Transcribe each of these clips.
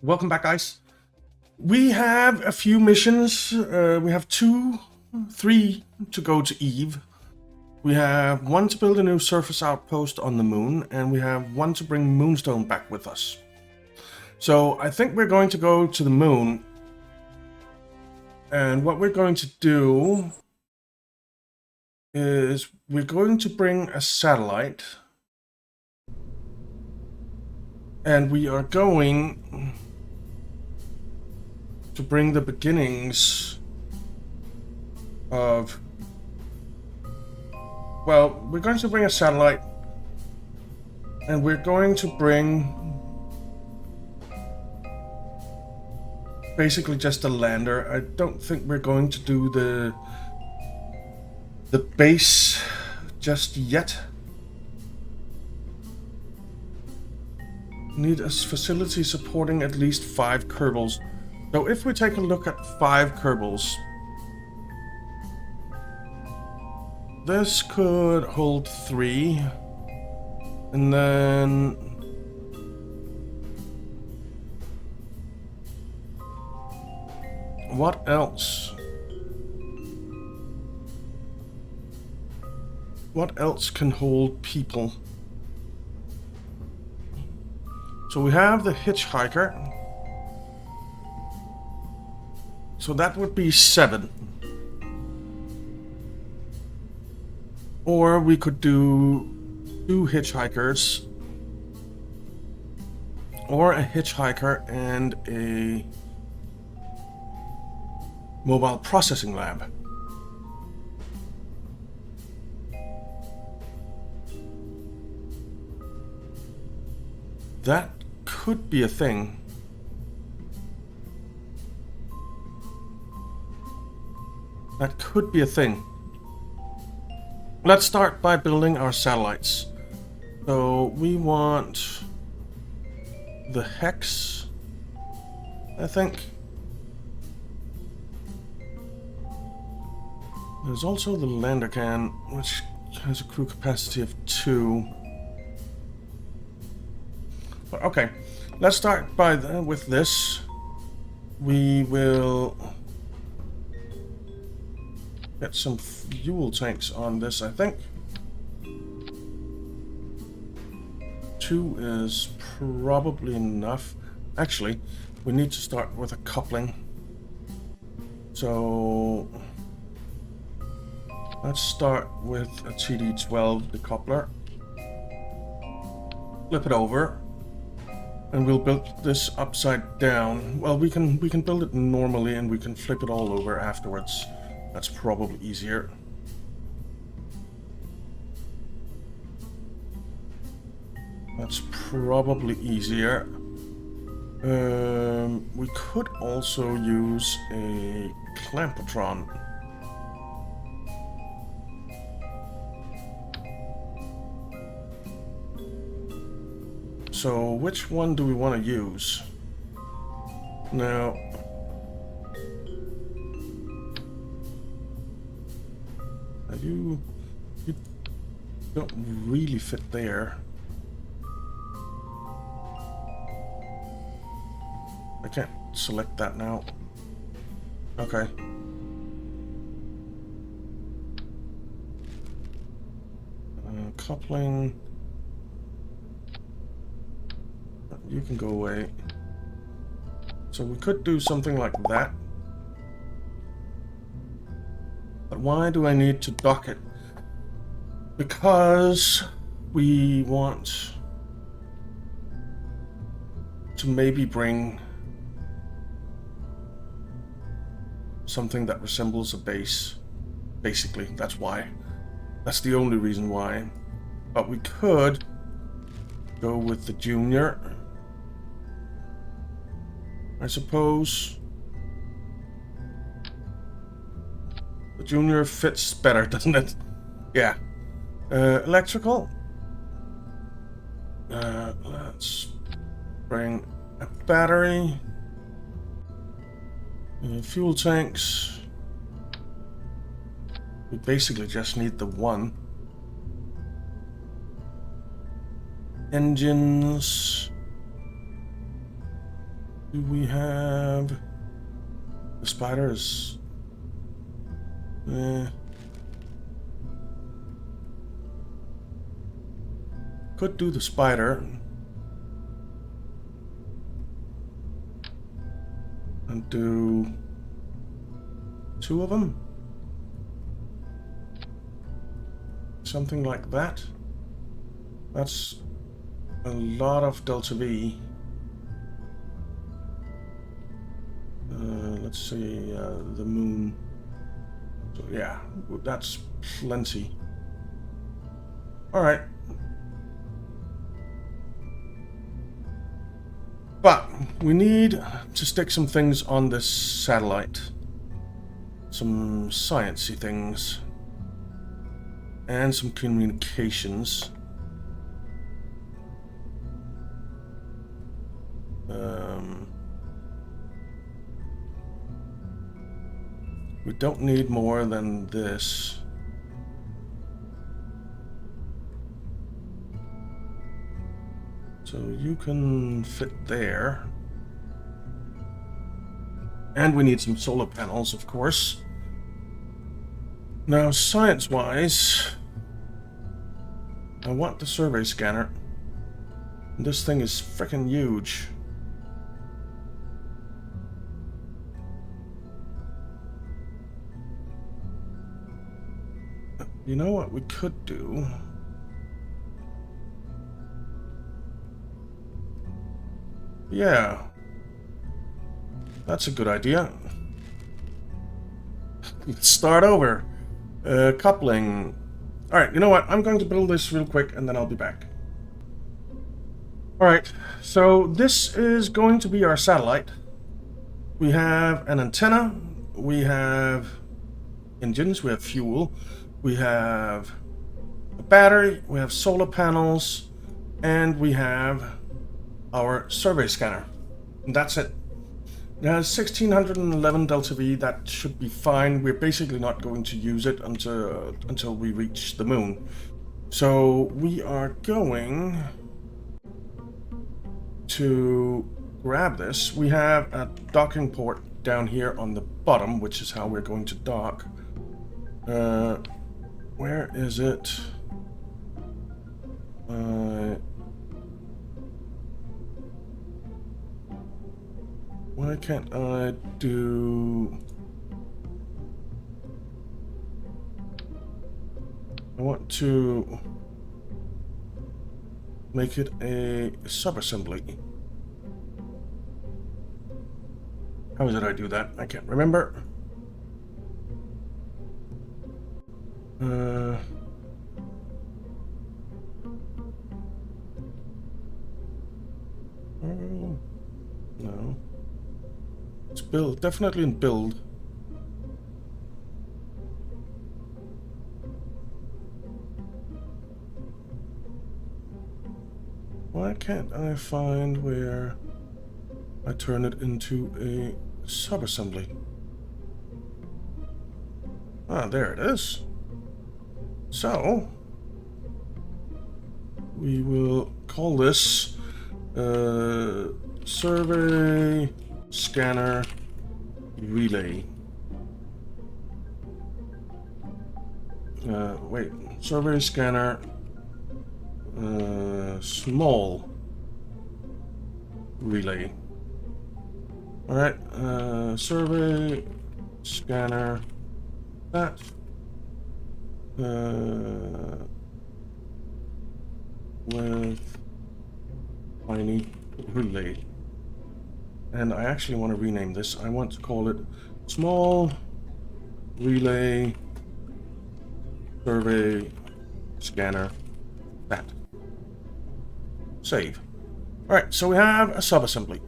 Welcome back, guys. We have a few missions. We have three to go to Eve. We have one to build a new surface outpost on the moon, and we have one to bring Moonstone back with us. So I think we're going to go to the moon. And what we're going to do is we're going to bring a satellite. And we are going to bring the beginnings of... Well, we're going to bring a satellite. And we're going to bring... basically just a lander. I don't think we're going to do the base just yet. Need a facility supporting at least 5 Kerbals. So if we take a look at 5 Kerbals, this could hold 3, and then what else? What else can hold people? So we have the hitchhiker. So that would be 7. Or we could do 2 hitchhikers. Or a hitchhiker and a mobile processing lab. That could be a thing. That could be a thing. Let's start by building our satellites. So we want the Hex, I think. There's also the lander can, which has a crew capacity of 2. But okay, let's start with this. We will get some fuel tanks on this, I think. 2 is probably enough. Actually, we need to start with a coupling. So let's start with a TD12 decoupler. Flip it over. And we'll build this upside down. Well, we can build it normally and we can flip it all over afterwards. That's probably easier. That's probably easier. We could also use a clampotron. So which one do we want to use? Now, you don't really fit there. I can't select that now. Okay. Coupling. You can go away. So we could do something like that. But why do I need to dock it? Because we want to maybe bring something that resembles a base. Basically, that's why. That's the only reason why. But we could go with the Junior. I suppose the Junior fits better, doesn't it? Yeah. Electrical. Let's bring a battery. Fuel tanks. We basically just need the one. Engines. Do we have... The spider is... Could do the spider. And do... 2 of them? Something like that. That's a lot of delta V. Let's see, the moon. So yeah, that's plenty. Alright. But we need to stick some things on this satellite. Some sciencey things. And some communications. We don't need more than this. So you can fit there. And we need some solar panels, of course. Now, science-wise, I want the survey scanner. This thing is freaking huge. You know what we could do? Yeah. That's a good idea. Let's start over. Coupling. Alright, you know what? I'm going to build this real quick and then I'll be back. Alright, so this is going to be our satellite. We have an antenna. We have engines. We have fuel. We have a battery. We have solar panels. And we have our survey scanner. And that's it. It has 1611 delta V. That should be fine. We're basically not going to use it until we reach the moon. So we are going to grab this. We have a docking port down here on the bottom, which is how we're going to dock. Where is it? Why can't I do... I want to make it a subassembly. How did I do that? I can't remember. Oh, no. It's build, definitely in build. Why can't I find where I turn it into a subassembly? Ah, there it is. So, we will call this survey scanner relay. Wait, survey scanner small relay. Alright, survey scanner that with tiny relay. And I actually want to rename this. I want to call it small relay survey scanner that. Save. Alright, so we have a subassembly.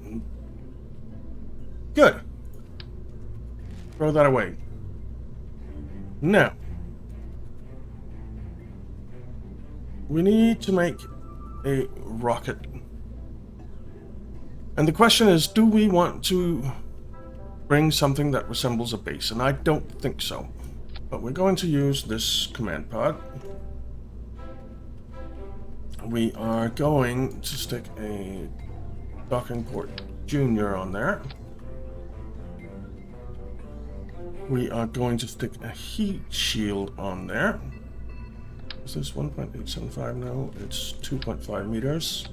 Good. Throw that away. Now, we need to make a rocket. And the question is, do we want to bring something that resembles a base? And I don't think so. But we're going to use this command pod. We are going to stick a docking port Junior on there. We are going to stick a heat shield on there. Is this 1.875? No, it's 2.5 meters.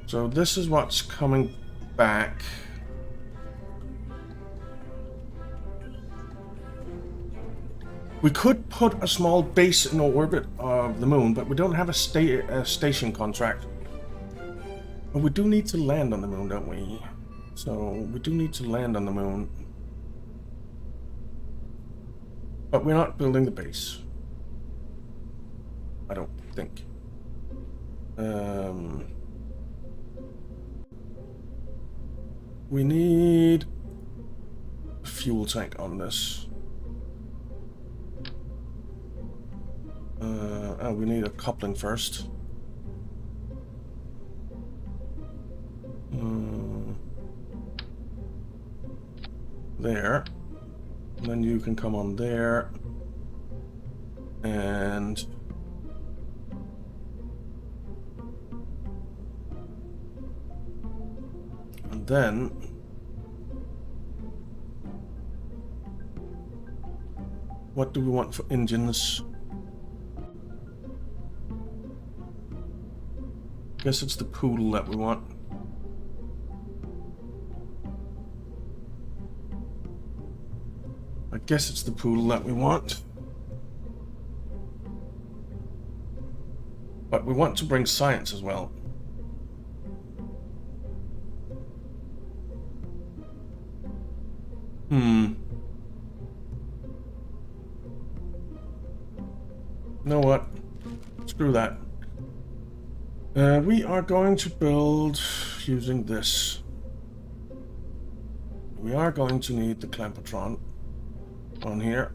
So this is what's coming back. We could put a small base in orbit of the moon, but we don't have a station contract. But we do need to land on the moon, don't we? So we do need to land on the moon. But we're not building the base. I don't think. We need a fuel tank on this. We need a coupling first. There. And then you can come on there. And then what do we want for engines? Guess it's the poodle that we want. I guess it's the poodle that we want. But we want to bring science as well. You know what? Screw that. We are going to build using this. We are going to need the Clampotron on here.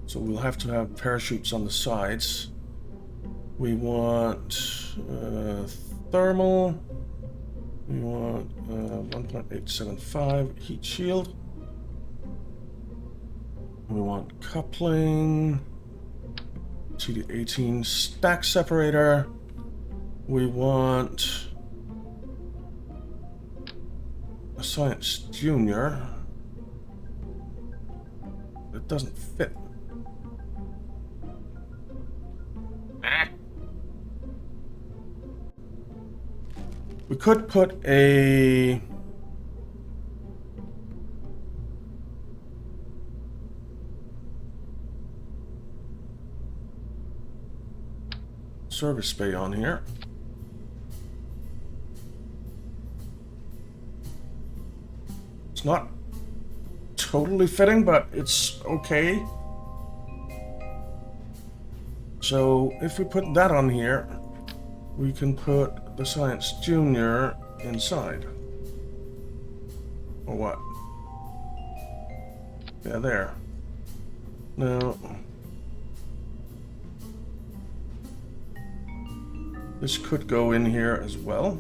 So we'll have to have parachutes on the sides. We want thermal. We want 1.875 heat shield. We want coupling. TD18 stack separator. We want a Science Junior. It doesn't fit. We could put a service bay on here. It's not totally fitting, but it's okay. So if we put that on here, we can put the Science Junior inside. Or what? Yeah, there. Now, this could go in here as well.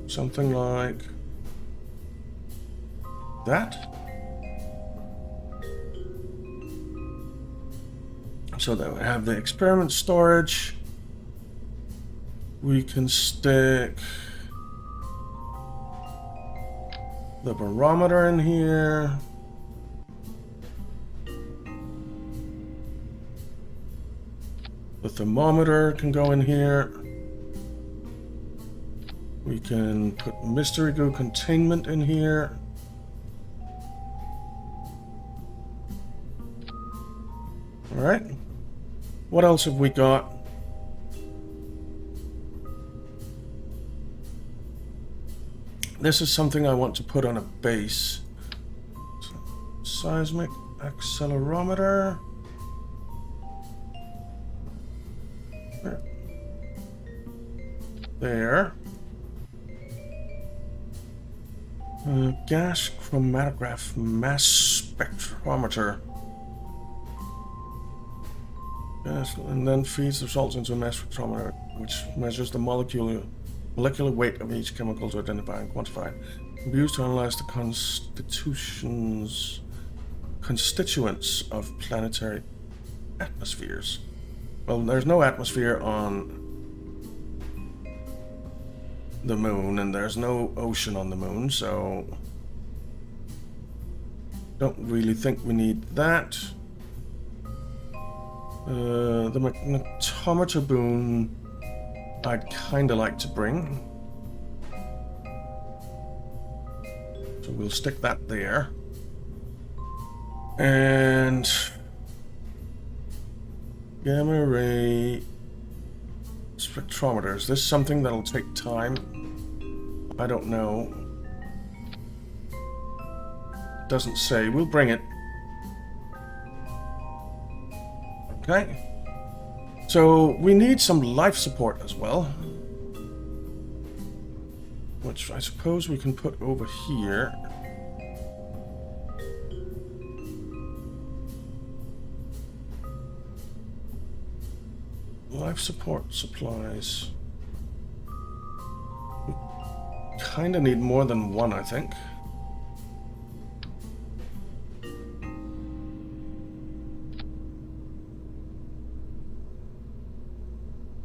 Something like that. So that we have the experiment storage. We can stick the barometer in here. The thermometer can go in here. We can put mystery goo containment in here. All right. What else have we got? This is something I want to put on a base. So, seismic accelerometer. There. Gas chromatograph mass spectrometer. Yes, and then feeds the results into a mass spectrometer, which measures the molecular weight of each chemical to identify and quantify Used to analyze the constituents of planetary atmospheres. Well, there's no atmosphere on the moon, and there's no ocean on the moon, so don't really think we need that. The magnetometer boom I'd kinda like to bring. So we'll stick that there. And gamma ray spectrometer. Is this something that'll take time? I don't know. Doesn't say. We'll bring it. Okay. So we need some life support as well, which I suppose we can put over here. Life support supplies. We kinda need more than one, I think.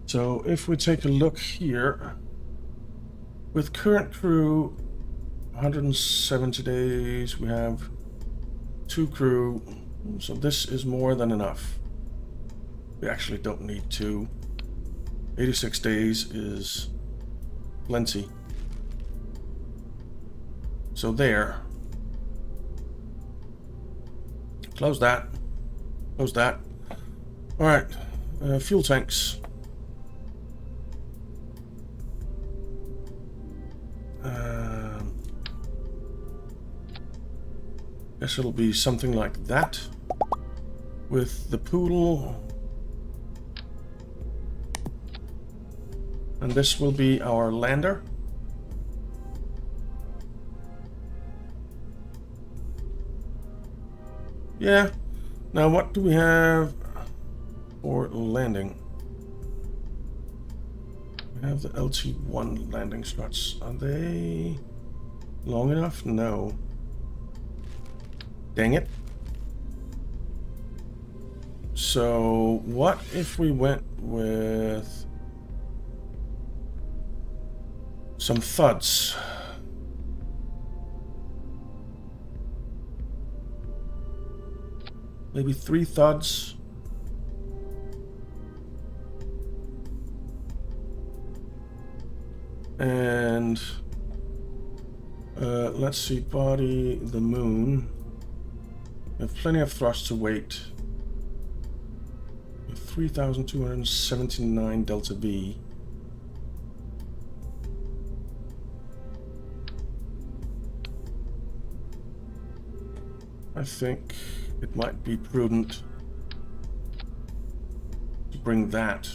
So if we take a look here, with current crew, 170 days, we have 2 crew, so this is more than enough. We actually don't need 2. 86 days is plenty. So there. Close that. Close that. Alright, fuel tanks. Guess it'll be something like that with the pool, and this will be our lander. Yeah. Now what do we have for landing? We have the LT1 landing struts. Are they long enough? No. Dang it. So what if we went with some thuds? Maybe 3 thuds. And let's see, body the moon. We have plenty of thrust to weight. 3,279 delta V. I think it might be prudent to bring that.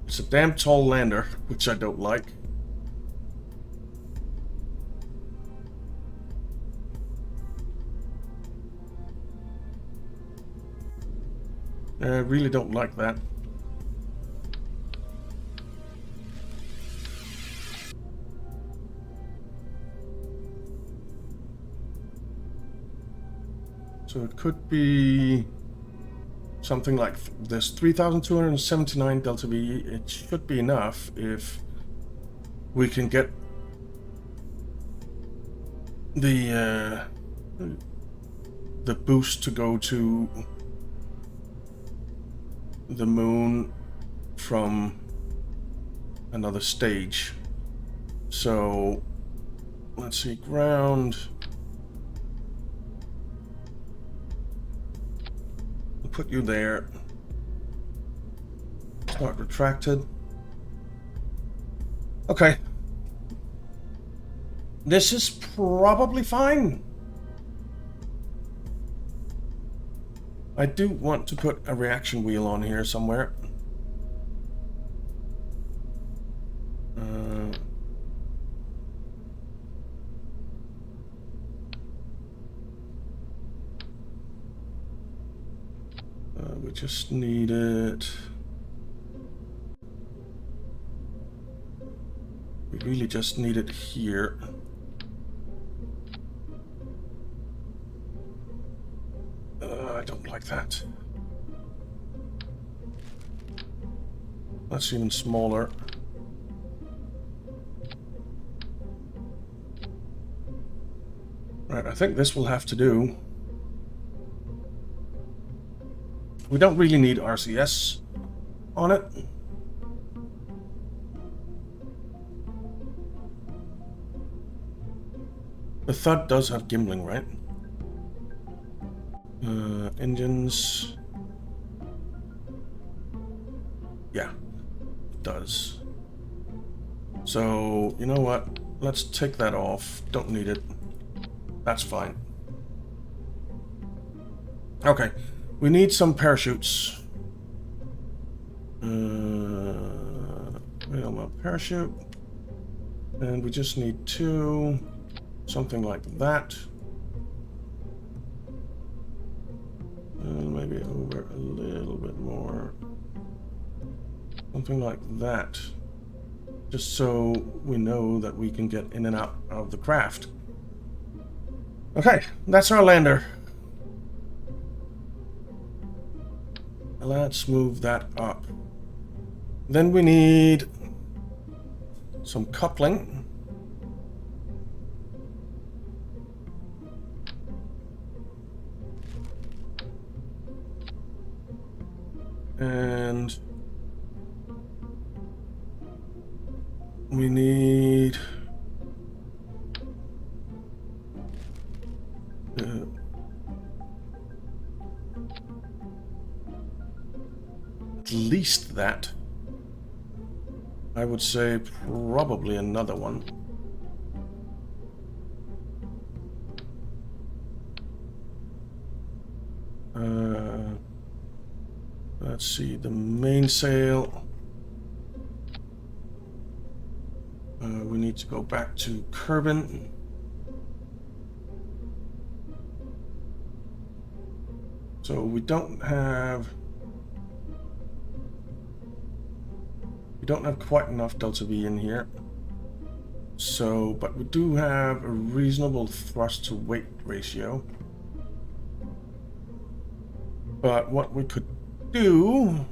It's a damn tall lander, which I don't like. I really don't like that. So it could be something like this, 3,279 delta V. It should be enough if we can get the boost to go to the moon from another stage. So let's see, ground. We'll put you there. Start retracted. Okay. This is probably fine. I do want to put a reaction wheel on here somewhere. We just need it. really just need it here. I don't like that. That's even smaller. Right, I think this will have to do. We don't really need RCS on it. The Thud does have gimbling, right? Engines. Yeah, it does. So, you know what? Let's take that off. Don't need it. That's fine. Okay, we need some parachutes. A parachute. And we just need 2. Something like that. And maybe over a little bit more. Something like that. Just so we know that we can get in and out of the craft. Okay, that's our lander. Let's move that up. Then we need some coupling. And we need at least that. I would say probably another one. Let's see, the mainsail. We need to go back to Kerbal. So we don't have quite enough delta V in here. So, but we do have a reasonable thrust to weight ratio. But what we could do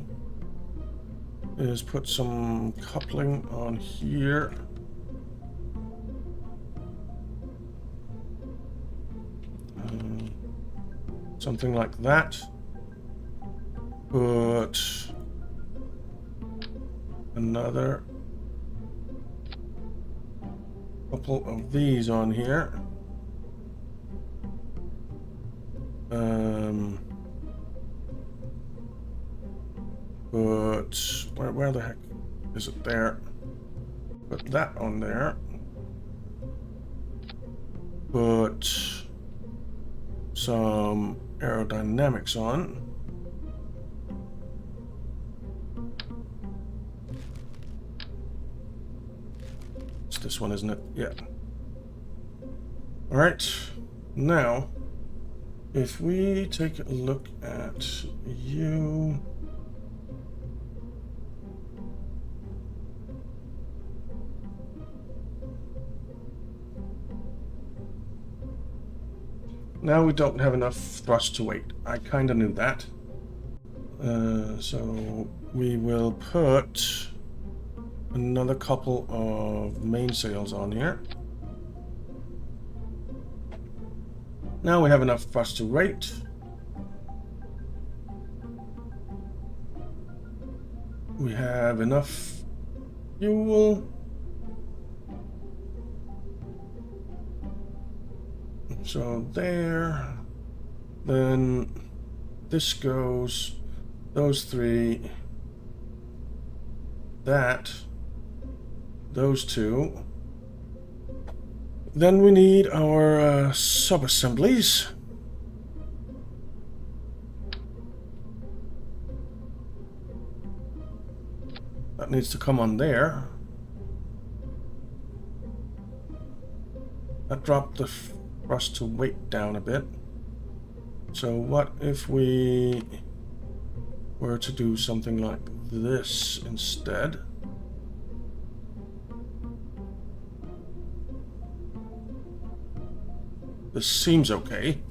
is put some coupling on here. Something like that. Put another couple of these on here. But where the heck is it there? Put that on there. Put some aerodynamics on. It's this one, isn't it? Yeah. All right. Now, if we take a look at you. Now we don't have enough thrust to weight. I kind of knew that. So we will put another couple of mainsails on here. Now we have enough thrust to weight. We have enough fuel. So there, then this goes, those 3, that, those 2. Then we need our sub-assemblies. That needs to come on there. That dropped the thrust to weight down a bit. So what if we were to do something like this instead? This seems okay.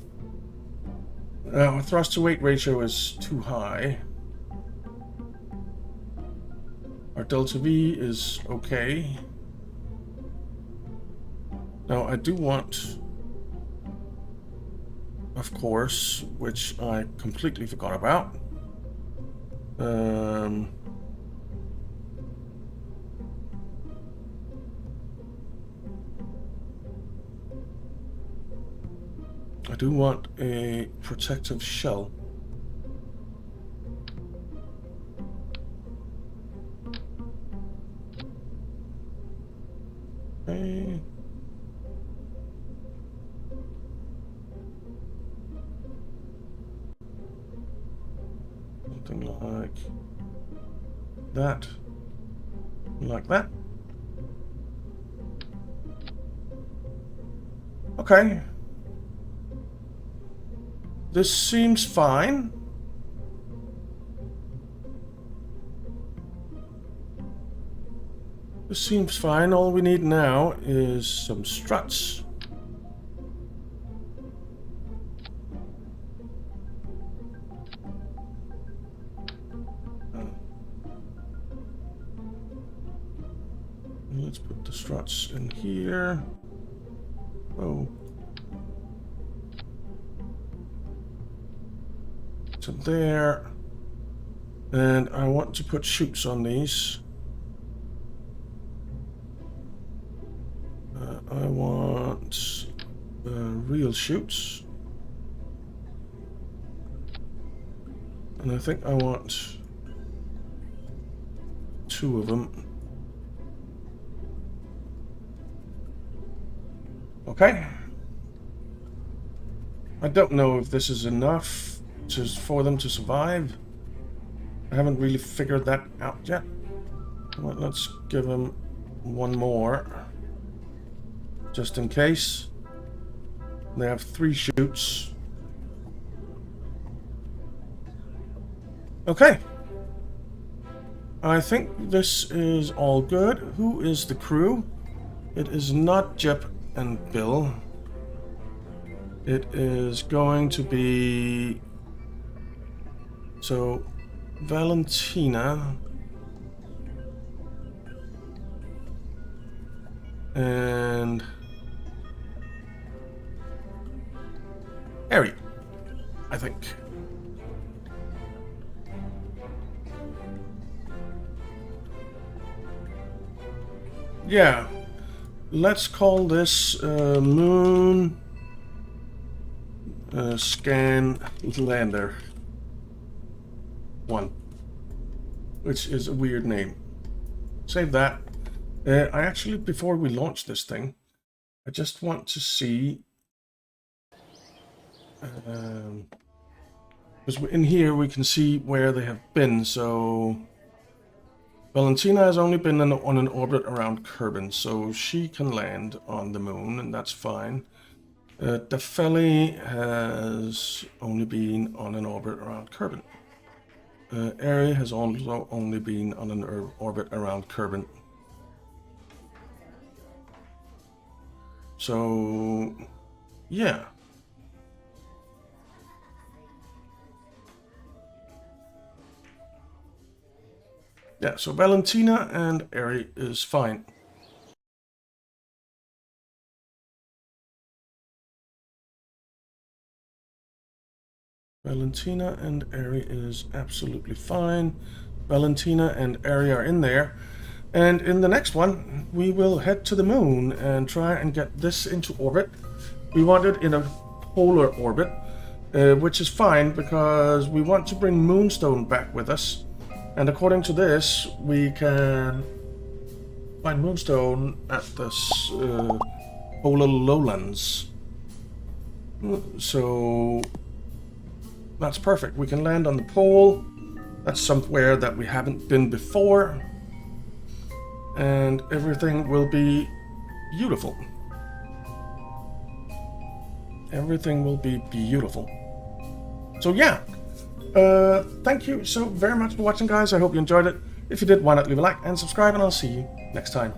Our thrust to weight ratio is too high. Our delta V is okay. Now I do want, of course, which I completely forgot about. I do want a protective shell. Okay. Something like that. Like that. Okay. This seems fine. This seems fine. All we need now is some struts. Let's put the struts in here. Oh. To there. And I want to put chutes on these. I want real chutes. And I think I want 2 of them. Okay. I don't know if this is enough for them to survive. I haven't really figured that out yet. Well, let's give them 1 more. Just in case. They have 3 chutes. Okay. I think this is all good. Who is the crew? It is not Jep and Bill. It is going to be... So, Valentina... and... Harry, I think. Yeah. Let's call this Moon Scan Lander 1, which is a weird name. Save that. I actually, before we launch this thing, I just want to see, because in here we can see where they have been. So Valentina has only been on an orbit around Kerbin, so she can land on the moon, and that's fine. Defeli has only been on an orbit around Kerbin. Airy has also only been on an orbit around Kerbin. So, yeah. Yeah, so Valentina and Airy is fine. Valentina and Airy is absolutely fine. Valentina and Airy are in there. And in the next one, we will head to the moon and try and get this into orbit. We want it in a polar orbit, which is fine because we want to bring Moonstone back with us. And according to this, we can find Moonstone at the polar lowlands. So that's perfect. We can land on the pole. That's somewhere that we haven't been before. And everything will be beautiful. Everything will be beautiful. So yeah, thank you so very much for watching, guys. I hope you enjoyed it. If you did, why not leave a like and subscribe, and I'll see you next time.